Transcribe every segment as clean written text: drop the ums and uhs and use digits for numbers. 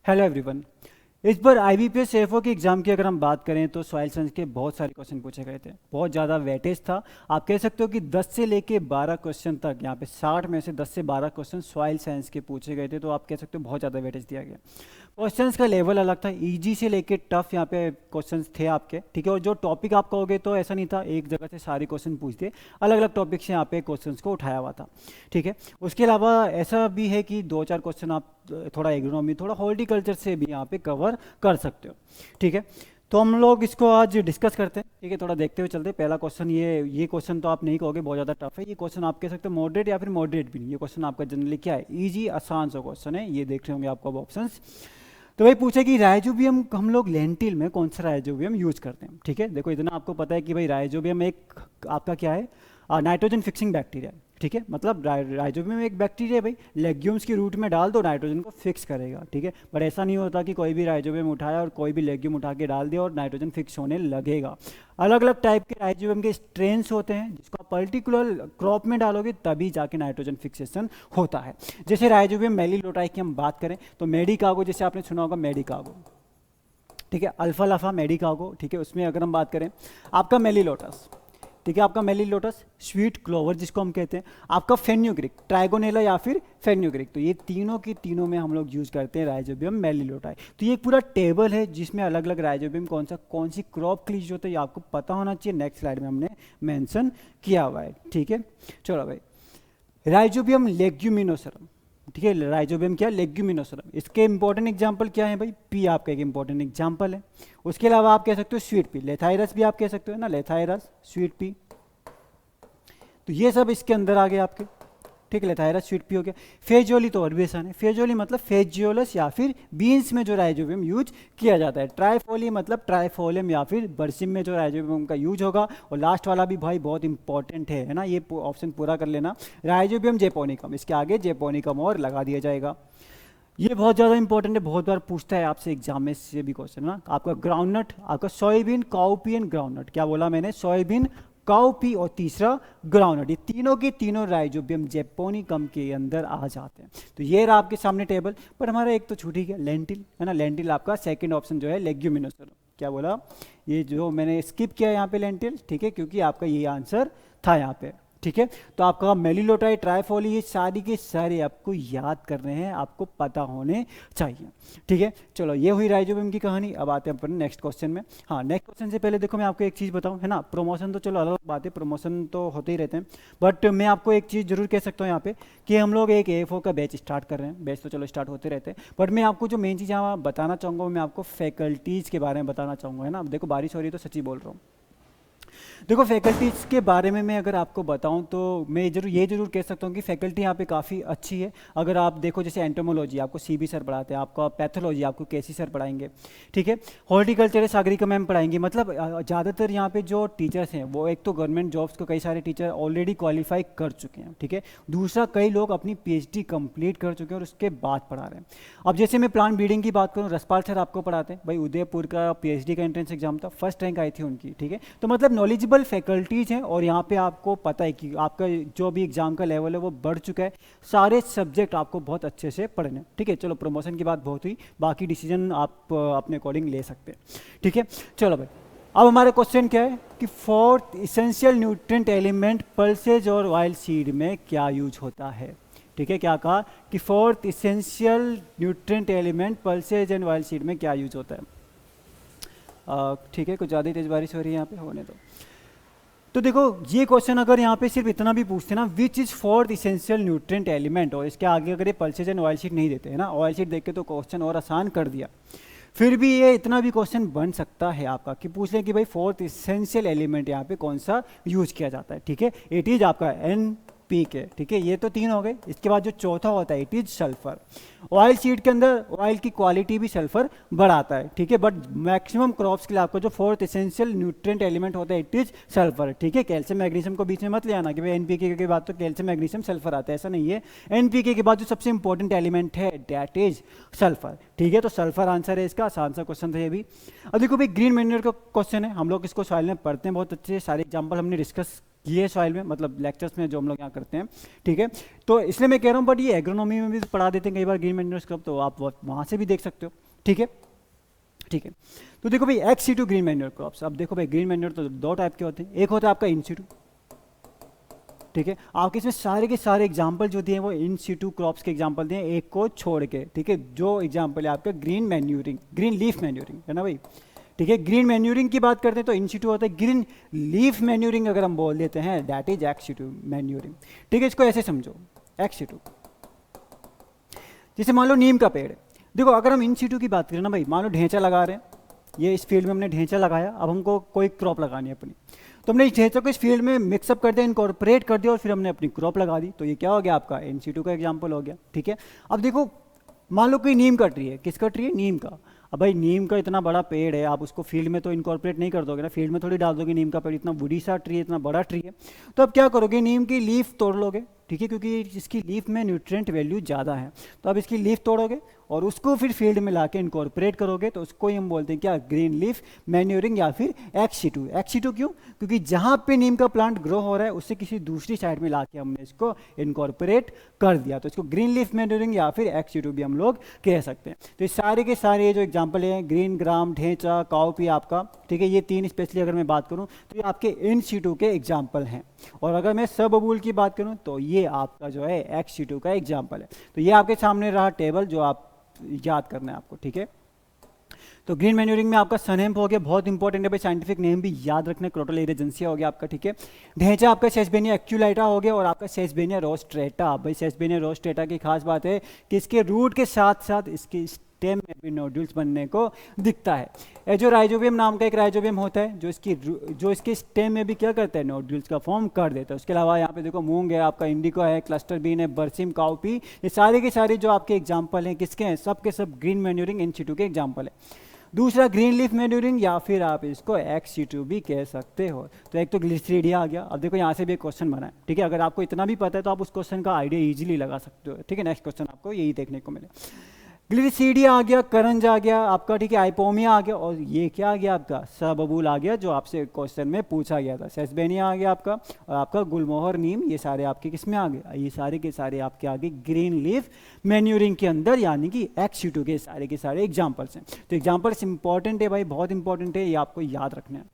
Hello everyone. इस बार IBPS FO के exam की अगर हम बात करें तो सॉइल साइंस के बहुत सारे क्वेश्चन पूछे गए थे, बहुत ज़्यादा वेटेज था। आप कह सकते हो कि 10 से लेके 12 क्वेश्चन तक, यहाँ पे 60 में से 10 से 12 क्वेश्चन सॉइल साइंस के पूछे गए थे, तो आप कह सकते हो बहुत ज़्यादा वेटेज दिया गया। क्वेश्चंस का लेवल अलग था, इजी से लेके टफ यहाँ पे क्वेश्चंस थे आपके, ठीक है। और जो टॉपिक आप कहोगे तो ऐसा नहीं था एक जगह से सारे क्वेश्चन पूछते, अलग अलग टॉपिक से यहाँ पे क्वेश्चंस को उठाया हुआ था, ठीक है। उसके अलावा ऐसा भी है कि दो चार क्वेश्चन आप थोड़ा एग्रोनॉमी, थोड़ा हॉर्टिकल्चर से भी यहाँ पे कवर कर सकते हो, ठीक है। तो हम लोग इसको आज डिस्कस करते हैं, ठीक है। थोड़ा देखते हुए चलते हैं। पहला क्वेश्चन, ये क्वेश्चन तो आप नहीं कहोगे बहुत ज़्यादा टफ है, ये क्वेश्चन आप कह सकते हो मॉडरेट या फिर मॉडरेट भी नहीं। ये क्वेश्चन आपका जनरली क्या है, इजी आसान सा क्वेश्चन है। ये देख रहे होंगे आपको अब ऑप्शंस। तो भाई पूछे कि राइजोबियम हम लोग लेंटिल में कौन सा राइजोबियम यूज करते हैं, ठीक है। देखो इतना आपको पता है कि भाई राइजोबियम एक आपका क्या है, नाइट्रोजन फिक्सिंग बैक्टीरिया, ठीक है। मतलब राइजोबियम एक बैक्टीरिया है भाई, लेग्यूम्स की रूट में डाल दो, नाइट्रोजन को फिक्स करेगा, ठीक है। बट ऐसा नहीं होता कि कोई भी राइजोबियम उठाया और कोई भी लेग्यूम उठा के डाल दिया और नाइट्रोजन फिक्स होने लगेगा। अलग अलग टाइप के राइजोबियम के स्ट्रेन्स होते हैं, जिसको आप पर्टिकुलर क्रॉप में डालोगे तभी जाके नाइट्रोजन फिक्सेशन होता है। जैसे राइजोबियम मेलिलोटाई की हम बात करें तो मेडिकागो, जैसे आपने सुना होगा मेडिकागो, ठीक है। अल्फा लाफा मेडिकागो, ठीक है। उसमें अगर हम बात करें आपका मेलिलोटस, ठीक है, आपका मेलिलोटस, स्वीट क्लोवर जिसको हम कहते हैं, आपका फेन्यूग्रिक, ट्राइगोनेला या फिर फेन्यूग्रिक, तो ये तीनों की तीनों में हम लोग यूज करते हैं राइजोबियम मेलिलोटाई। तो ये एक पूरा टेबल है जिसमें अलग अलग राइजोबियम कौन सी क्रॉप के लिए होता है ये आपको पता होना चाहिए। नेक्स्ट स्लाइड में हमने मेंशन किया हुआ है, ठीक है। चलो भाई, राइजोबियम लेग्यूमिनोसरम, ठीक है। राइजोबियम क्या, लेग्यूमिनोसरम। इसके इंपॉर्टेंट एग्जांपल क्या है भाई, पी आपका एक इंपॉर्टेंट एग्जांपल है। उसके अलावा आप कह सकते हो स्वीट पी, लेथाइरस भी आप कह सकते हो ना, लेथाइरस, स्वीट पी, तो ये सब इसके अंदर आ गए आपके, ठीक है। लेथाइरस, स्वीट पी हो गया। फेजियोली तो और भी आसान है, फेजियोली मतलब फेजियोलस या फिर बीन्स में जो राइजोबियम यूज किया जाता है। ट्राइफोली मतलब ट्राइफोलियम या फिर बरसिम में जो राइजोबियम का यूज होगा। और लास्ट वाला भी भाई बहुत इंपॉर्टेंट है ना, ये ऑप्शन पूरा कर लेना, राइजोबियम जेपोनिकम, इसके आगे जेपोनिकम और लगा दिया जाएगा। ये बहुत ज़्यादा इंपॉर्टेंट है, बहुत बार पूछता है आपसे एग्जाम में से भी क्वेश्चन ना। आपका ग्राउंडनट, आपका सोयाबीन, काउपी एंड ग्राउंडनट, क्या बोला मैंने, सोयाबीन, काउपी और तीसरा ग्राउंडनट, ये तीनों के तीनों राइजोबियम जेपोनिकम के अंदर आ जाते हैं। तो ये रहा आपके सामने टेबल। पर हमारा एक तो छूट ही गया, लेंटिल, है ना। लेंटिल आपका सेकंड ऑप्शन जो है लेग्यूमिनोसरम, क्या बोला, ये जो मैंने स्किप किया यहाँ पे लेंटिल, ठीक है, क्योंकि आपका ये आंसर था यहाँ पे, ठीक है। तो आपका मेलिलोटाई, ट्राइफोली, ये सारी के सारे आपको याद करने हैं, आपको पता होने चाहिए, ठीक है। चलो ये हुई राइजोबियम की कहानी। अब आते हैं अपन नेक्स्ट क्वेश्चन में। हाँ, नेक्स्ट क्वेश्चन से पहले देखो मैं आपको एक चीज़ बताऊं, है ना। प्रमोशन तो चलो अलग बात है, प्रमोशन तो होते ही रहते हैं, बट मैं आपको एक चीज़ जरूर कह सकता हूँ यहाँ पे कि हम लोग एक एएफओ का बैच स्टार्ट कर रहे हैं। बैच तो चलो स्टार्ट होते रहते हैं, बट मैं आपको जो मेन चीज़ यहाँ बताना चाहूँगा, मैं आपको फैकल्टीज़ के बारे में बताना चाहूँगा, है ना। देखो बारिश हो रही है तो सच्ची बोल रहा हूँ। देखो फैकल्टीज़ के बारे में मैं अगर आपको बताऊं तो मैं ये जरूर कह सकता हूं कि फैकल्टी यहाँ पे काफ़ी अच्छी है। अगर आप देखो जैसे एंटोमोलॉजी आपको सीबी सर पढ़ाते हैं, आपका पैथोलॉजी आपको केसी सर पढ़ाएंगे, ठीक है। हॉर्टिकल्चर सागरिका मैम पढ़ाएंगी। मतलब ज़्यादातर यहाँ पे जो टीचर्स हैं वो एक तो गवर्नमेंट जॉब्स को कई सारे टीचर ऑलरेडी क्वालिफाई कर चुके हैं, ठीक है। दूसरा कई लोग अपनी पीएचडी कंप्लीट कर चुके हैं और उसके बाद पढ़ा रहे हैं। अब जैसे मैं प्लांट ब्रीडिंग की बात करूँ, रसपाल सर आपको पढ़ाते हैं भाई, उदयपुर का पीएचडी का एंट्रेंस एग्जाम था, फर्स्ट रैंक आई थी उनकी, ठीक है। तो मतलब नॉलेजेबल फैकल्टीज़ हैं और यहाँ पे आपको पता है कि आपका जो भी एग्जाम का लेवल है वो बढ़ चुका है। सारे सब्जेक्ट आपको बहुत अच्छे से पढ़ने, ठीक है। चलो प्रमोशन की बात बहुत हुई, बाकी डिसीजन आप अपने अकॉर्डिंग ले सकते हैं, ठीक है। चलो भाई, अब हमारा क्वेश्चन क्या है कि fourth essential nutrient element pulses और वाइल्ड सीड में क्या यूज होता है, ठीक है। क्या कहा कि fourth essential nutrient element pulses and wild seed में क्या यूज होता है, ठीक है। कुछ ज़्यादा ही तेज बारिश हो रही है यहाँ पे, होने दो। तो देखो ये क्वेश्चन अगर यहाँ पे सिर्फ इतना भी पूछते ना, which is fourth essential nutrient element, और इसके आगे अगर ये पल्सेज एंड ऑयल शीट नहीं देते हैं ना, ऑयल शीट देख के तो क्वेश्चन और आसान कर दिया। फिर भी ये इतना भी क्वेश्चन बन सकता है आपका कि पूछ लें कि भाई फोर्थ इसेंशियल एलिमेंट यहाँ पे कौन सा यूज किया जाता है, ठीक है। इट इज आपका NPK, ठीक है। ये तो तीन हो गए। इसके बाद जो चौथा होता है it is sulphur. Oil seed के अंदर ऑयल की क्वालिटी भी सल्फर बढ़ाता है, ठीक है। बट मैक्सिमम क्रॉप्स के लिए आपको जो फोर्थ एसेंशियल न्यूट्रिएंट एलिमेंट होता है इट इज सल्फर, ठीक है। कैल्शियम मैग्नीशियम को बीच में मत ले आना कि भाई NPK के बाद तो कैल्शियम मैग्नीशियम सल्फर आता है, ऐसा नहीं है। NPK के बाद जो सबसे इंपॉर्टेंट एलिमेंट है दैट इज सल्फर, ठीक है। तो सल्फर आंसर है इसका, आसान सा क्वेश्चन था ये भी। अब देखो भाई ग्रीन मैन्योर का क्वेश्चन है, हम लोग इसको सॉइल में पढ़ते हैं बहुत अच्छे, सारे एग्जाम्पल हमने डिस्कस ये सॉइल में, मतलब लेक्चर्स में जो हम लोग यहाँ करते हैं, ठीक है। तो इसलिए मैं कह रहा हूँ, बट ये एग्रोनॉमी में भी पढ़ा देते हैं कई बार ग्रीन मैन्योर स्क्रब, तो आप वहाँ से भी देख सकते हो, ठीक है। ठीक है, तो देखो भाई ex situ green manure crops. अब देखो भाई ग्रीन मैन्योर तो दो टाइप के होते हैं, एक होता है आपका इन सीटू, ठीक है। आपके इसमें सारे के सारे एग्जाम्पल जो दिए हैं वो इन सीटू क्रॉप्स के एग्जाम्पल दिए हैं, एक को छोड़ के, ठीक है। जो एग्जाम्पल है आपका green manuring, green leaf manuring, है ना भाई, ठीक है। ग्रीन मैन्यूरिंग की बात करते हैं तो इन सीटू होता है, ग्रीन लीफ मैन्यूरिंग अगर हम बोल देते हैं that is ex situ manuring, ठीक है। इसको ऐसे समझो, एक्स सीटू जैसे मान लो नीम का पेड़ है, देखो अगर हम इन सीटू की बात करें ना भाई, मान लो ढेंचा लगा रहे हैं, ये इस फील्ड में हमने ढेंचा लगाया, अब हमको कोई क्रॉप लगानी है अपनी, तो हमने इस ढेंचा को इस फील्ड में मिक्सअप कर दिया, इनकॉर्पोरेट कर दिया और फिर हमने अपनी क्रॉप लगा दी, तो ये क्या हो गया आपका इन सीटू का एग्जाम्पल हो गया, ठीक है। अब देखो मान लो कोई नीम का ट्री है, किसका ट्री है, नीम का। अब भाई नीम का इतना बड़ा पेड़ है, आप उसको फील्ड में तो इनकॉर्पोरेट नहीं कर दोगे ना, फील्ड में थोड़ी डाल दोगे, नीम का पेड़ इतना वुडी सा ट्री है, इतना बड़ा ट्री है, तो अब क्या करोगे, नीम की लीफ तोड़ लोगे, ठीक है, क्योंकि इसकी लीफ में न्यूट्रिएंट वैल्यू ज़्यादा है, तो अब इसकी लीफ तोड़ोगे और उसको फिर फील्ड में लाके इनकॉर्पोरेट करोगे, तो उसको ही हम बोलते हैं क्या, ग्रीन लीफ मैन्योरिंग या फिर एक्स सीटू। एक्स सीटू क्यों, क्योंकि जहाँ पे नीम का प्लांट ग्रो हो रहा है उससे किसी दूसरी साइड में लाके हमने इसको इनकॉर्पोरेट कर दिया, तो इसको ग्रीन लीफ मैन्योरिंग या फिर एक्स सीटू भी हम लोग कह सकते हैं। तो ये सारे के सारे ये जो एग्जाम्पल है, ग्रीन ग्राम, ढेंचा, काउपी आपका, ठीक है, ये तीन स्पेशली अगर मैं बात करूँ तो ये आपके इन सीटू के एग्जाम्पल हैं। और अगर मैं सब बबूल की बात करूँ तो ये आपका जो है एक्स सीटू का एग्जाम्पल है। तो ये आपके सामने रहा टेबल जो आप याद करना है आपको, ठीक है। तो ग्रीन मैन्यूरिंग में आपका सनहेम्प हो गया, बहुत इंपॉर्टेंट है भाई, साइंटिफिक नेम भी याद रखना, क्रोटोलेरेजेंसिया हो गया आपका, ठीक है। ढेंचा आपका सेसबेनिया एक्यूलाइटा हो गया और आपका सेसबेनिया रोस्ट्रेटा। भाई सेसबेनिया रोस्ट्रेटा की खास बात है कि इसके रूट के साथ साथ इसके स्टेम में भी नोड्यूल्स बनने को दिखता है। एजोराइजोबियम नाम का एक राइजोबियम होता है जो इसके स्टेम में भी क्या करता है, नोड्यूल्स का फॉर्म कर देता है। उसके अलावा यहाँ पे देखो मूंग है आपका, इंडिको है, क्लस्टर बीन है, बरसिम, काउपी, ये सारे के सारे जो आपके एग्जाम्पल हैं किसके हैं, सब के सब ग्रीन मैन्यूरिंग इन सीटू के एग्जाम्पल है। दूसरा ग्रीन लीफ मैन्यूरिंग या फिर आप इसको एक्स सीटू भी कह सकते हो। तो एक तो ग्लिसरीडिया आ गया। अब देखो यहाँ से भी एक क्वेश्चन बना है, ठीक है, अगर आपको इतना भी पता है तो आप उस क्वेश्चन का आइडिया इजीली लगा सकते हो, ठीक है। नेक्स्ट क्वेश्चन आपको यही देखने को मिले, ग्लिसरीडिया आ गया, करंज आ गया आपका, ठीक है, आइपोमिया आ गया, और ये क्या आ गया आपका, सबबूल आ गया जो आपसे क्वेश्चन में पूछा गया था, सेसबेनिया आ गया आपका, और आपका गुलमोहर, नीम, ये सारे आपके किस में आ गए, ये सारे के सारे आपके आगे ग्रीन लीफ मैन्यूरिंग के अंदर, यानी कि एक्स सीटू के सारे एग्जाम्पल्स हैं। तो एग्जाम्पल्स इंपॉर्टेंट है भाई, बहुत इंपॉर्टेंट है, ये आपको याद रखना है।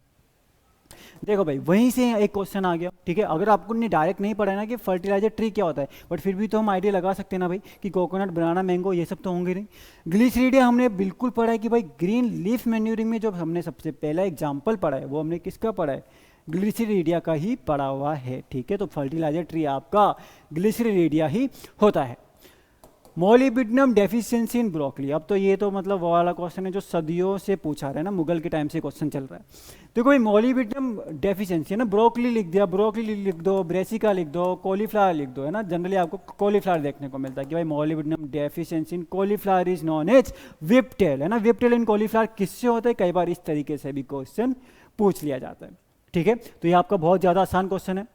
देखो भाई वहीं से एक क्वेश्चन आ गया, ठीक है, अगर आपको ने डायरेक्ट नहीं पढ़ा है ना कि फर्टिलाइजर ट्री क्या होता है, बट फिर भी तो हम आइडिया लगा सकते हैं ना भाई कि कोकोनट, बनाना, मैंगो ये सब तो होंगे नहीं। ग्लिसरीडिया हमने बिल्कुल पढ़ा है कि भाई ग्रीन लीफ मैन्यूरिंग में जो हमने सबसे पहला एग्जाम्पल पढ़ा है वो हमने किसका पढ़ा है, ग्लिसरीडिया का ही पढ़ा हुआ है, ठीक है। तो फर्टिलाइजर ट्री आपका ग्लिसरीडिया ही होता है। मॉलिब्डेनम डेफिशिएंसी इन ब्रोकली, अब तो ये तो मतलब वो वाला क्वेश्चन है जो सदियों से पूछा रहा है ना, मुगल के टाइम से क्वेश्चन चल रहा है। देखो भाई मॉलिब्डेनम डेफिशिएंसी है ना, ब्रोकली लिख दिया, ब्रोकली लिख दो, ब्रेसिका लिख दो, कॉलीफ्लावर लिख दो, है ना, जनरली आपको कॉलीफ्लावर देखने को मिलता है कि भाई molybdenum deficiency in cauliflower is known as whiptail, है ना। विपटेल इन कॉलीफ्लावर किससे होता है, कई बार इस तरीके से भी क्वेश्चन पूछ लिया जाता है, ठीक है। तो ये आपका बहुत ज़्यादा आसान क्वेश्चन है।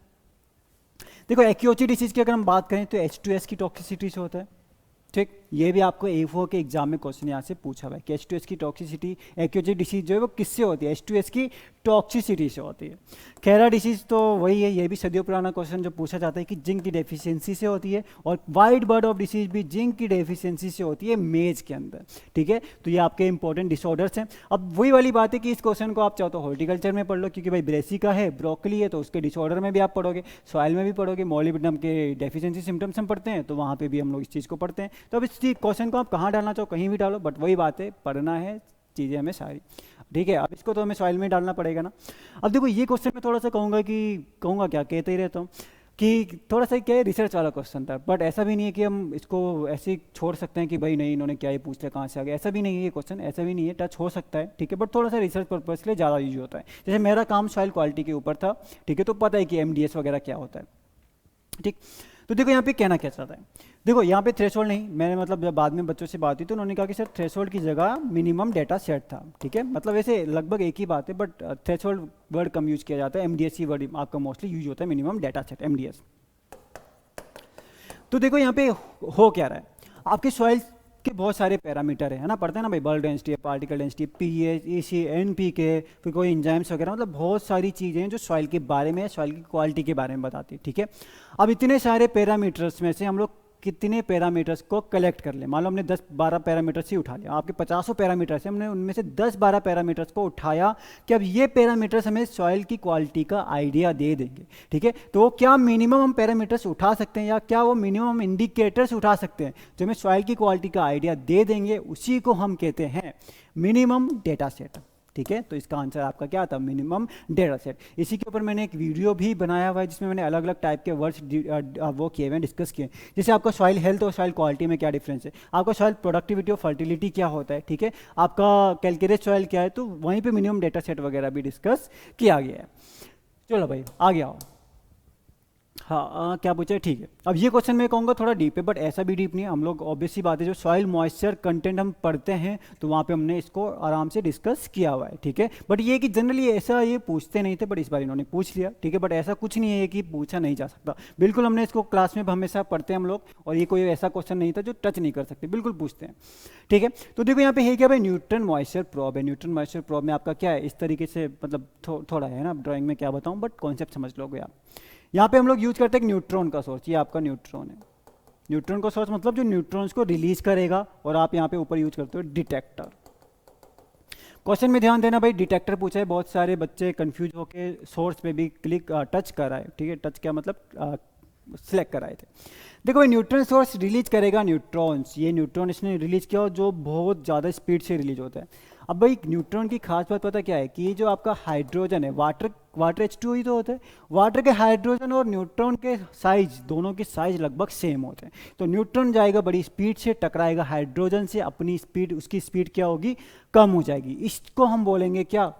देखो एक्योची डिसीज की अगर हम बात करें तो H2S की टॉक्सिसिटी से होता है, ठीक, ये भी आपको A4 के एग्जाम में क्वेश्चन यहाँ से पूछा हुआ है कि H2S की टॉक्सिसिटी, एक्यूजिक डिसीज जो है वो किससे होती है, H2S की टॉक्सिसिटी से होती है। खैरा डिसीज तो वही है, ये भी सदियों पुराना क्वेश्चन जो पूछा जाता है कि जिंक की डेफिशिएंसी से होती है, और वाइट बर्ड ऑफ डिसीज भी जिंक की डेफिशिएंसी से होती है मेज के अंदर, ठीक है। तो ये आपके इंपॉर्टेंट डिसऑर्डर्स हैं। अब वही वाली बात है कि इस क्वेश्चन को आप चाहो तो हॉर्टिकल्चर में पढ़ लो, क्योंकि भाई ब्रेसिका है, ब्रोकली है, तो उसके डिसऑर्डर में भी आप पढ़ोगे, सॉइल में भी पढ़ोगे, मॉलिब्डेनम के डेफिशिएंसी सिम्टम्स हम पढ़ते हैं तो वहाँ पर भी हम लोग इस चीज़ को पढ़ते हैं। तो अब इस क्वेश्चन को आप कहाँ डालना चाहो कहीं भी डालो, बट वही बात है, पढ़ना है चीज़ें हमें सारी, ठीक है। अब इसको तो हमें सॉइल में डालना पड़ेगा ना। अब देखो ये क्वेश्चन में थोड़ा सा कहूँगा क्या कहते ही रहता हूँ कि थोड़ा सा क्या है, रिसर्च वाला क्वेश्चन था, बट ऐसा भी नहीं है कि हम इसको ऐसे ही छोड़ सकते हैं कि भाई नहीं इन्होंने क्या ये पूछ लिया कहाँ से आ गया, ऐसा भी नहीं है, ये क्वेश्चन ऐसा भी नहीं है, टच हो सकता है, ठीक है, बट थोड़ा सा रिसर्च पर्पज के लिए ज़्यादा यूज होता है। जैसे मेरा काम सॉइल क्वालिटी के ऊपर था, ठीक है, तो पता है कि MDS वगैरह क्या होता है, ठीक। तो देखो यहाँ पे कहना क्या चाहता है, देखो यहाँ पे थ्रेशोल्ड नहीं, मैंने मतलब जब बाद में बच्चों से बात हुई तो उन्होंने कहा कि सर थ्रेशोल्ड की जगह मिनिमम डेटा सेट था, ठीक है, मतलब वैसे लगभग एक ही बात है, but threshold word come use किया जाता है, MDS ही वर्ड आपका मोस्टली यूज होता है, मिनिमम डेटा सेट, MDS। तो देखो यहाँ पे हो क्या रहा है, आपके सॉइल के बहुत सारे पैरामीटर है ना, पढ़ते हैं ना भाई, बल्क डेंसिटी है, particle density, pH, EC, NPK, फिर कोई एंजाइम्स वगैरह, मतलब बहुत सारी चीज़ें हैं जो सॉइल के बारे में, सॉइल की क्वालिटी के बारे में बताती है, ठीक है। अब इतने सारे पैरामीटर्स में से हम लोग कितने पैरामीटर्स को कलेक्ट कर ले, मान लो हमने 10-12 पैरामीटर्स ही उठा लिया, आपके 50 पैरामीटर्स हैं, हमने उनमें से 10-12 पैरामीटर्स को उठाया कि अब ये पैरामीटर्स हमें सॉइल की क्वालिटी का आइडिया दे देंगे, ठीक है। तो क्या मिनिमम हम पैरामीटर्स उठा सकते हैं, या क्या वो मिनिमम हम इंडिकेटर्स उठा सकते हैं जो हमें सॉइल की क्वालिटी का आइडिया दे देंगे, उसी को हम कहते हैं मिनिमम डेटा सेट, ठीक है। तो इसका आंसर आपका क्या था, मिनिमम डेटा सेट। इसी के ऊपर मैंने एक वीडियो भी बनाया हुआ है जिसमें मैंने अलग अलग टाइप के वर्ड्स वो किए हुए हैं, डिस्कस किए, जैसे आपका सॉइल हेल्थ और सॉइल क्वालिटी में क्या डिफरेंस है, आपका सॉइल प्रोडक्टिविटी और फर्टिलिटी क्या होता है, ठीक है, आपका कैलकुलेट सॉइल क्या है, तो वहीं पे मिनिमम डेटा सेट वगैरह भी डिस्कस किया गया है। चलो भाई आगे आओ। हाँ क्या पूछा है, ठीक है। अब ये क्वेश्चन मैं कहूँगा थोड़ा डीप है, बट ऐसा भी डीप नहीं है, हम लोग ऑब्वियसली बात है, जो सॉइल मॉइस्चर कंटेंट हम पढ़ते हैं तो वहाँ पे हमने इसको आराम से डिस्कस किया हुआ है, ठीक है। बट ये कि जनरली ऐसा ये पूछते नहीं थे, बट इस बार इन्होंने पूछ लिया, ठीक है। बट ऐसा कुछ नहीं है कि पूछा नहीं जा सकता, बिल्कुल हमने इसको क्लास में हमेशा पढ़ते हैं हम लोग, और ये कोई ऐसा क्वेश्चन नहीं था जो टच नहीं कर सकते, बिल्कुल पूछते हैं, ठीक है। तो देखो यहाँ पे है क्या भाई, न्यूटन मॉइस्चर प्रोब है। न्यूटन मॉइस्चर प्रोब में आपका क्या है, इस तरीके से, मतलब थोड़ा है ना, ड्राइंग में क्या बताऊँ, बट कॉन्सेप्ट समझ लोगे आप। यहाँ पे हम लोग यूज करते हैं न्यूट्रॉन का सोर्स, ये आपका न्यूट्रॉन है। न्यूट्रॉन का सोर्स मतलब जो न्यूट्रॉन्स को रिलीज करेगा, और आप यहाँ पे ऊपर यूज करते हो डिटेक्टर। क्वेश्चन में ध्यान देना भाई, डिटेक्टर पूछा है, बहुत सारे बच्चे कंफ्यूज होके सोर्स पे भी क्लिक टच कर रहा है, ठीक है। टच क्या मतलब, सिलेक्ट कराए थे। देखो भाई, न्यूट्रॉन सोर्स रिलीज करेगा न्यूट्रॉन्स, ये न्यूट्रॉन इसने रिलीज किया जो बहुत ज़्यादा स्पीड से रिलीज होता है। अब भाई न्यूट्रॉन की खास बात पता क्या है, कि ये जो आपका हाइड्रोजन है, वाटर H2 ही तो होता है, वाटर के हाइड्रोजन और न्यूट्रॉन के साइज, दोनों के साइज लगभग सेम होते हैं। तो न्यूट्रॉन जाएगा बड़ी स्पीड से, टकराएगा हाइड्रोजन से, अपनी स्पीड, उसकी स्पीड क्या होगी, कम हो जाएगी। इसको हम बोलेंगे क्या,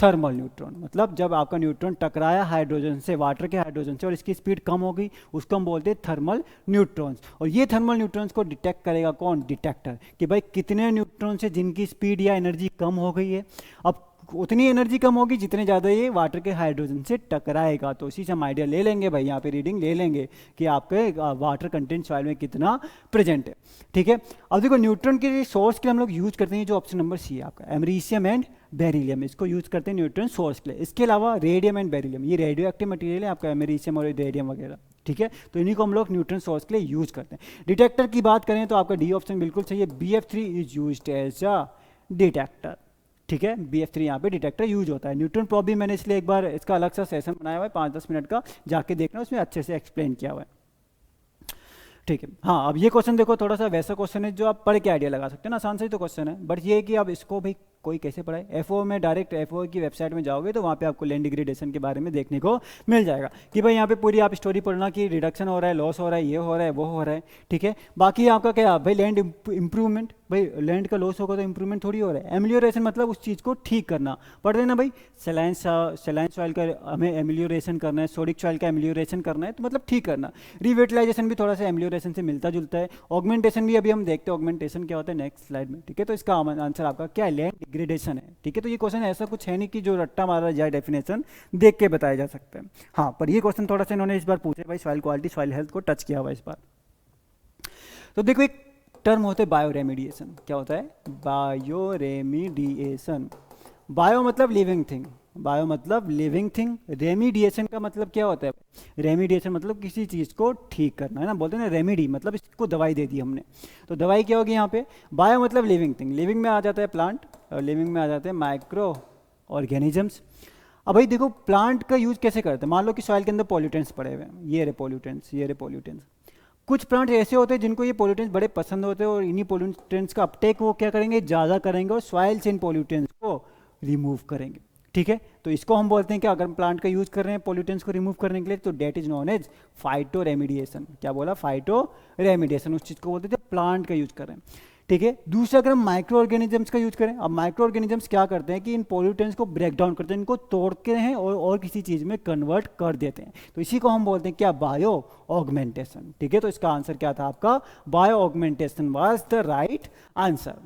थर्मल न्यूट्रॉन। मतलब जब आपका न्यूट्रॉन टकराया हाइड्रोजन से, वाटर के हाइड्रोजन से, और इसकी स्पीड कम हो गई, उसको हम बोलते हैं थर्मल न्यूट्रॉन्स। और ये थर्मल न्यूट्रॉन्स को डिटेक्ट करेगा कौन, डिटेक्टर, कि भाई कितने न्यूट्रॉन से जिनकी स्पीड या एनर्जी कम हो गई है। अब उतनी एनर्जी कम होगी जितने ज़्यादा ये वाटर के हाइड्रोजन से टकराएगा। तो उसी से हम आइडिया ले लेंगे भाई, यहाँ पे रीडिंग ले लेंगे कि आपके वाटर कंटेंट सॉइल में कितना प्रेजेंट है, ठीक है। अब देखो न्यूट्रॉन के सोर्स के लिए हम लोग यूज करते हैं जो ऑप्शन नंबर सी है आपका, एमरीशियम एंड बेरिलियम, इसको यूज करते हैं न्यूट्रॉन सोर्स के लिए। इसके अलावा रेडियम एंड बेरिलियम, ये रेडियो एक्टिव मटीरियल है आपका, एमरीशियम और रेडियम वगैरह, ठीक है। तो इन्हीं को हम लोग न्यूट्रॉन सोर्स के लिए यूज करते हैं। डिटेक्टर की बात करें तो आपका डी ऑप्शन बिल्कुल सही है, BF3 is used as a detector, ठीक है। BF3 यहाँ पे डिटेक्टर यूज होता है। न्यूट्रॉन प्रोब भी मैंने इसलिए एक बार इसका अलग सा सेशन बनाया हुआ है 5-10 मिनट का, जाके देखना, उसमें अच्छे से एक्सप्लेन किया हुआ है, ठीक है। हाँ अब ये क्वेश्चन देखो, थोड़ा सा वैसा क्वेश्चन है जो आप पढ़ के आइडिया लगा सकते हैं ना, आसान से ही तो क्वेश्चन है, बट ये है कि अब इसको भाई कोई कैसे पढ़ाए। एफओ में डायरेक्ट एफओ की वेबसाइट में जाओगे तो वहाँ पे आपको लैंड डिग्रेडेशन के बारे में देखने को मिल जाएगा, कि भाई यहाँ पे पूरी आप स्टोरी पढ़ना कि रिडक्शन हो रहा है, लॉस हो रहा है, ये हो रहा है, वो हो रहा है, ठीक है। बाकी आपका क्या भाई, लैंड इंप्रूवमेंट, भाई लैंड का लॉस होगा तो इंप्रूवमेंट थोड़ी हो रहा है। एमिलियोरेशन मतलब उस चीज़ को ठीक करना, पढ़ रहे ना भाई, सलाइन सॉइल का हमें एमिलियोरेशन करना है, सोडिक सॉइल का एमिलियोरेशन करना है, तो मतलब ठीक करना। रिवेटलाइजेशन भी थोड़ा सा एमिलियोरेशन से मिलता जुलता है। ऑगमेंटेशन भी अभी हम देखते हैं ऑगमेंटेशन क्या होता है नेक्स्ट स्लाइड में, ठीक है। तो इसका आंसर आपका क्या है, लैंड डिग्रेडेशन है, ठीक है। तो ये क्वेश्चन ऐसा कुछ है नहीं कि जो रट्टा मारा जाए, डेफिनेशन देख के बताया जा सकता है। हाँ पर ये क्वेश्चन थोड़ा सा इन्होंने इस बार पूछे भाई, सॉइल क्वालिटी सॉइल हेल्थ को टच किया हुआ इस बार। तो देखो एक टर्म होता है बायो रेमिडिएशन, क्या होता है, बायो रेमिडिएशन। बायो मतलब लिविंग थिंग, बायो मतलब लिविंग थिंग, रेमिडिएशन का मतलब क्या होता है, रेमिडिएशन मतलब किसी चीज़ को ठीक करना, है ना, बोलते हैं ना रेमिडी, मतलब इसको दवाई दे दी हमने, तो दवाई क्या होगी यहाँ पे। बायो मतलब लिविंग थिंग, लिविंग में आ जाता है प्लांट, और लिविंग में आ जाते हैं माइक्रो ऑर्गेनिजम्स। अब भाई देखो प्लांट का यूज कैसे करते हैं, मान लो कि सॉइल के अंदर पॉल्यूटेंट्स पड़े हुए हैं, ये रे पॉल्यूटेंट्स, ये रे पॉल्यूटेंट्स। कुछ प्लांट ऐसे होते हैं जिनको ये पॉल्यूटेंट्स बड़े पसंद होते हैं, और इन्हीं पॉल्यूटेंट्स का अपटेक वो क्या करेंगे, ज़्यादा करेंगे, और सॉइल से इन पॉल्यूटेंट्स को रिमूव करेंगे, ठीक है। तो इसको हम बोलते हैं कि अगर हम प्लांट का यूज कर रहे हैं पॉल्यूटेंट्स को रिमूव करने के लिए, तो that is known as phytoremediation. क्या बोला, फाइटो रेमिडिएशन, उस चीज़ को बोलते थे प्लांट का यूज कर रहे हैं, ठीक है। दूसरा अगर हम माइक्रो ऑर्गेनिजम्स का यूज करें, अब माइक्रो ऑर्गेनिजम्स क्या करते हैं कि इन पॉल्यूटेंट्स को ब्रेक डाउन करते हैं, इनको तोड़ते हैं और किसी चीज़ में कन्वर्ट कर देते हैं, तो इसी को हम बोलते हैं क्या, बायो ऑगमेंटेशन, ठीक है। तो इसका आंसर क्या था आपका, bio augmentation was the right answer.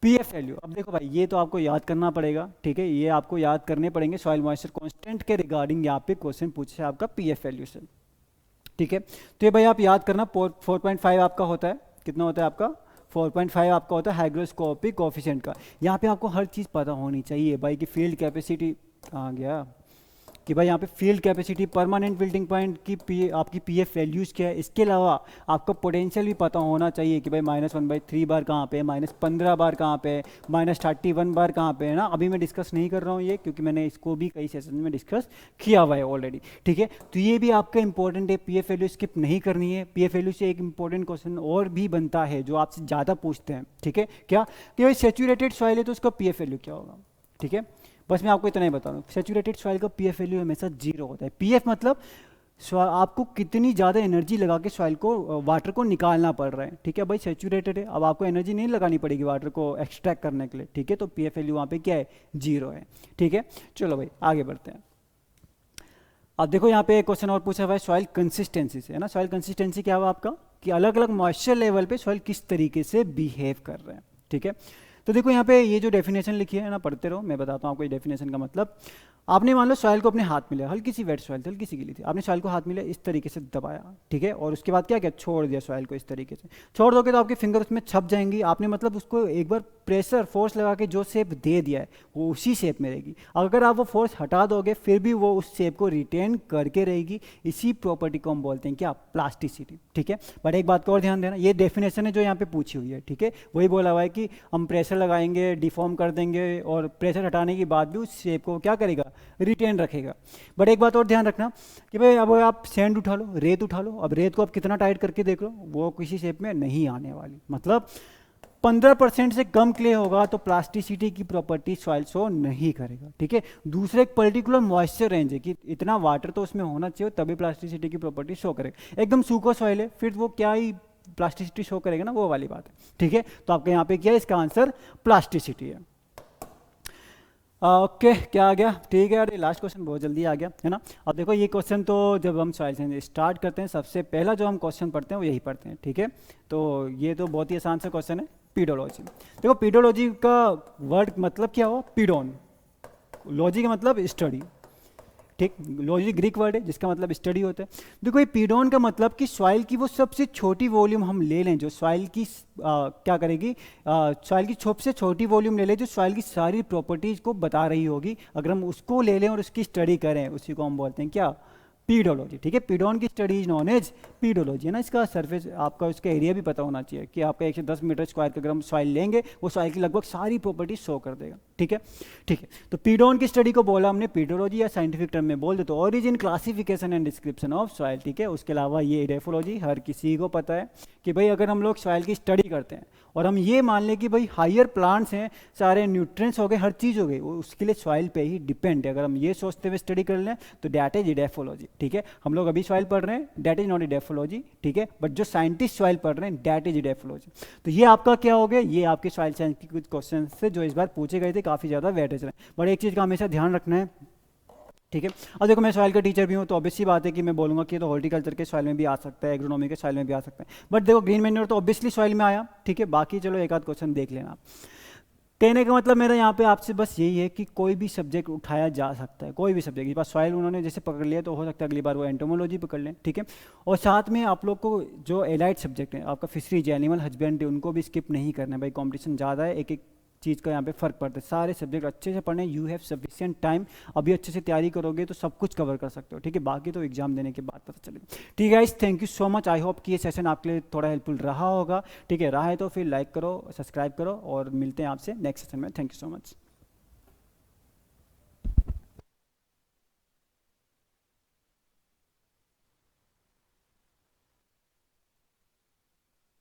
PF value, अब देखो भाई ये तो आपको याद करना पड़ेगा, ठीक है, ये आपको याद करने पड़ेंगे, सॉइल मॉइस्चर कांस्टेंट के रिगार्डिंग यहाँ पे क्वेश्चन पूछे आपका पीएफ वैल्यू से, ठीक है। तो ये भाई आप याद करना 4.5 आपका होता है, कितना होता है आपका 4.5 आपका होता है हाइग्रोस्कोपिक कोफिशिएंट का। यहाँ पे आपको हर चीज़ पता होनी चाहिए भाई कि फील्ड कैपेसिटी कहाँ गया, कि भाई यहाँ पे field capacity, permanent building point की आपकी पीएफ वैल्यूज़ क्या है। इसके अलावा आपको पोटेंशियल भी पता होना चाहिए कि भाई -1/3 बार कहाँ पे, -15 बार कहाँ पे, -31 बार कहाँ पे है ना। अभी मैं डिस्कस नहीं कर रहा हूँ ये, क्योंकि मैंने इसको भी कई सेशन में डिस्कस किया हुआ है ऑलरेडी, ठीक है। तो ये भी आपका इंपॉर्टेंट है, पीएफ वैल्यू स्किप नहीं करनी है। पीएफ वैल्यू से एक इंपॉर्टेंट क्वेश्चन और भी बनता है जो आपसे ज़्यादा पूछते हैं, ठीक है, क्या कि भाई सेचुरेटेड सॉइल है तो उसका पीएफ वैल्यू क्या होगा, ठीक है। बस मैं आपको इतना ही बता रहा हूँ, सेचुरेटेड सॉइल का पीएफ वैल्यू हमेशा 0 होता है। पीएफ मतलब आपको कितनी ज़्यादा एनर्जी लगा के सॉइल को, वाटर को निकालना पड़ रहा है, ठीक है भाई। सेचुरेटेड है, अब आपको एनर्जी नहीं लगानी पड़ेगी वाटर को एक्सट्रैक्ट करने के लिए, ठीक है। तो पीएफ वैल्यू वहाँ पे क्या है, 0 है, ठीक है। चलो भाई आगे बढ़ते हैं। अब देखो यहाँ पे एक क्वेश्चन और पूछा हुआ है सॉइल कंसिस्टेंसी से, है ना। सॉइल कंसिस्टेंसी क्या हुआ आपका, कि अलग अलग मॉइस्चर लेवल पे सॉइल किस तरीके से बिहेव कर रहे हैं, ठीक है। तो देखो यहाँ पे ये जो डेफिनेशन लिखी है ना, पढ़ते रहो, मैं बताता हूँ आपको ये डेफिनेशन का मतलब। आपने मान लो सॉइल को अपने हाथ में लिया, हल्की सी वेट सॉइल थी, हल्की सी गीली थी, आपने सॉइल को हाथ में लिया, इस तरीके से दबाया, ठीक है। और उसके बाद क्या किया, छोड़ दिया सॉइल को इस तरीके से। छोड़ दोगे तो आपके फिंगर उसमें छप जाएंगी। आपने मतलब उसको एक बार प्रेशर फोर्स लगा के जो शेप दे दिया है वो उसी शेप में रहेगी। अगर आप वो फोर्स हटा दोगे फिर भी वो उस शेप को रिटेन करके रहेगी। इसी प्रॉपर्टी को हम बोलते हैं क्या, प्लास्टिसिटी, ठीक है। बट एक बात को और ध्यान देना, ये डेफिनेशन है जो यहाँ पे पूछी हुई है, ठीक है। वही बोला हुआ है कि हम प्रेशर लगाएंगे, डिफॉर्म कर देंगे, और प्रेशर हटाने के बाद भी उस शेप को क्या करेगा, रिटेन रखेगा। बट एक बात और ध्यान रखना कि भाई अब आप सैंड उठा लो, रेत उठा लो, अब रेत को आप कितना टाइट करके देख लो, वो किसी शेप में नहीं आने वाली। मतलब 15% से कम क्ले होगा तो प्लास्टिसिटी की प्रॉपर्टी सॉइल शो नहीं करेगा, ठीक है। दूसरे एक पर्टिकुलर मॉइस्चर रेंज है कि इतना वाटर तो उसमें होना चाहिए तभी प्लास्टिसिटी की प्रॉपर्टी शो करेगा। एकदम सूखा सॉइल है फिर वो क्या ही प्लास्टिसिटी शो करेगा ना, वो वाली बात है, ठीक है। तो आपके यहाँ पे क्या है, इसका आंसर प्लास्टिसिटी है। ओके क्या आ गया, ठीक है यार, ये लास्ट क्वेश्चन बहुत जल्दी आ गया, है ना। अब देखो ये क्वेश्चन तो जब हम सॉइल साइंस स्टार्ट करते हैं सबसे पहला जो हम क्वेश्चन पढ़ते हैं वो यही पढ़ते हैं, ठीक है। तो ये तो बहुत ही आसान सा क्वेश्चन है, पीडोलॉजी। देखो पीडोलॉजी का वर्ड मतलब क्या हो, पीडोन, लॉजी का मतलब स्टडी, ठीक। लॉजी ग्रीक वर्ड है जिसका मतलब स्टडी होता है। देखो ये पीडोन का मतलब कि सॉइल की वो सबसे छोटी वॉल्यूम हम ले लें जो सॉइल की क्या करेगी, सॉइल की सबसे छोटी वॉल्यूम ले लें जो सॉइल की सारी प्रॉपर्टीज को बता रही होगी। अगर हम उसको ले लें और उसकी स्टडी करें, उसी को हम बोलते हैं क्या, पीडोलॉजी, ठीक है। पीडोन की study is known as pedology, है ना। इसका सरफेस आपका उसका एरिया भी पता होना चाहिए कि आपका 110 मीटर स्क्वायर का अगर हम सॉइल लेंगे वो सॉइल की लगभग सारी प्रॉपर्टी शो कर देगा, ठीक है, ठीक है। तो पीडोन की स्टडी को बोला हमने पीडोलॉजी, या साइंटिफिक टर्म में बोल दे तो origin, classification and description of soil, ठीक है। उसके अलावा ये इडेफोलॉजी हर किसी को पता है कि भाई अगर हम लोग सॉइल की स्टडी करते हैं और हम ये मान लें कि भाई हायर प्लांट्स हैं, सारे न्यूट्रिएंट्स हो गए, हर चीज़ हो गई, उसके लिए सॉइल पे ही डिपेंड है। अगर हम ये सोचते हुए स्टडी कर लें तो दैट इज इडेफोलॉजी, ठीक है। हम लोग अभी सॉइल पढ़ रहे हैं, दैट इज नॉट इडेफोलॉजी, ठीक है। बट जो साइंटिस्ट सॉइल पढ़ रहे हैं दैट इज इडेफोलॉजी। तो ये आपका क्या हो गया, ये आपके सॉइल साइंस के कुछ क्वेश्चन से जो इस बार पूछे गए थे, काफ़ी ज़्यादा वेटेज रहे। बट एक चीज़ का हमेशा ध्यान रखना है, ठीक है। अब देखो मैं सॉइल का टीचर भी हूँ तो ऑब्वियसली बात है कि मैं बोलूँगा कि तो हॉर्टिकल्चर के सॉइल में भी आ सकता है, एग्रोनॉमी के सॉइल में भी आ सकता है। बट देखो ग्रीन मैन्योर तो ऑब्वियसली सॉइल में आया, ठीक है। बाकी चलो एक आध क्वेश्चन देख लेना आप। कहने का मतलब मेरा यहाँ पे आपसे बस यही है कि कोई भी सब्जेक्ट उठाया जा सकता है, कोई भी सब्जेक्ट। इस बार सॉइल उन्होंने जैसे पकड़ लिया तो हो सकता है अगली बार वो एंटोमोलॉजी पकड़ लें, ठीक है। और साथ में आप लोग को जो एलाइड सब्जेक्ट है आपका फिशरीज, एनिमल हस्बेंड्री, उनको भी स्किप नहीं करना है भाई। कॉम्पिटिशन ज़्यादा है, एक एक चीज़ का यहाँ पे फर्क पड़ता है। सारे सब्जेक्ट अच्छे से पढ़ने, यू हैव सफिशिएंट टाइम। अभी अच्छे से तैयारी करोगे तो सब कुछ कवर कर सकते हो, ठीक है। बाकी तो एग्जाम देने के बाद पता चलेगा, ठीक है guys. Thank you so much, I hope कि ये सेशन आपके लिए थोड़ा हेल्पफुल रहा होगा, ठीक है। रहा है तो फिर लाइक करो, सब्सक्राइब करो और मिलते हैं आपसे नेक्स्ट सेशन में। Thank you so much.